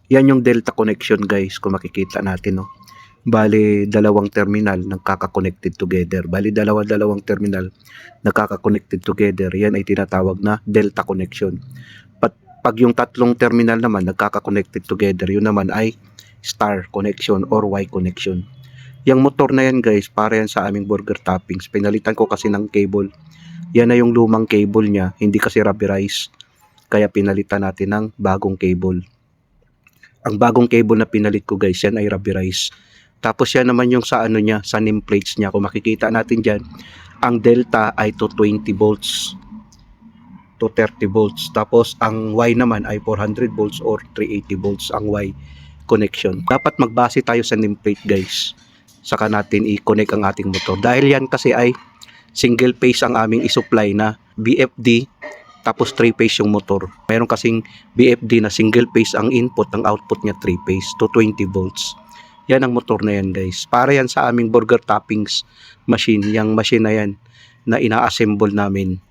Yan yung delta connection guys, kung makikita natin, no. Bali, dalawang terminal nagkaka-connected together. Bali, dalawang terminal nagkaka-connected together. Yan ay tinatawag na delta connection. Pag yung tatlong terminal naman nagkaka-connected together, yun naman ay star connection or Y connection. Yung motor na yan guys, para yan sa aming burger toppings. Pinalitan ko kasi ng cable. Yan na yung lumang cable niya, hindi kasi rubberized. Kaya pinalitan natin ng bagong cable. Ang bagong cable na pinalit ko guys, yan ay rubberized. Tapos yan naman yung sa ano niya, sa nameplates niya. Kung makikita natin dyan, ang delta ay 220 volts to 30 volts. Tapos ang Y naman ay 400 volts or 380 volts ang Y connection. Dapat magbase tayo sa nameplate guys. Saka natin i-connect ang ating motor. Dahil yan kasi ay single phase ang aming isupply na BFD, tapos 3 phase yung motor. Meron kasing BFD na single phase ang input, ang output niya 3 phase to 20 volts. Yan ang motor na yan guys. Para yan sa aming burger toppings machine. Yung machine na yan na ina-assemble namin.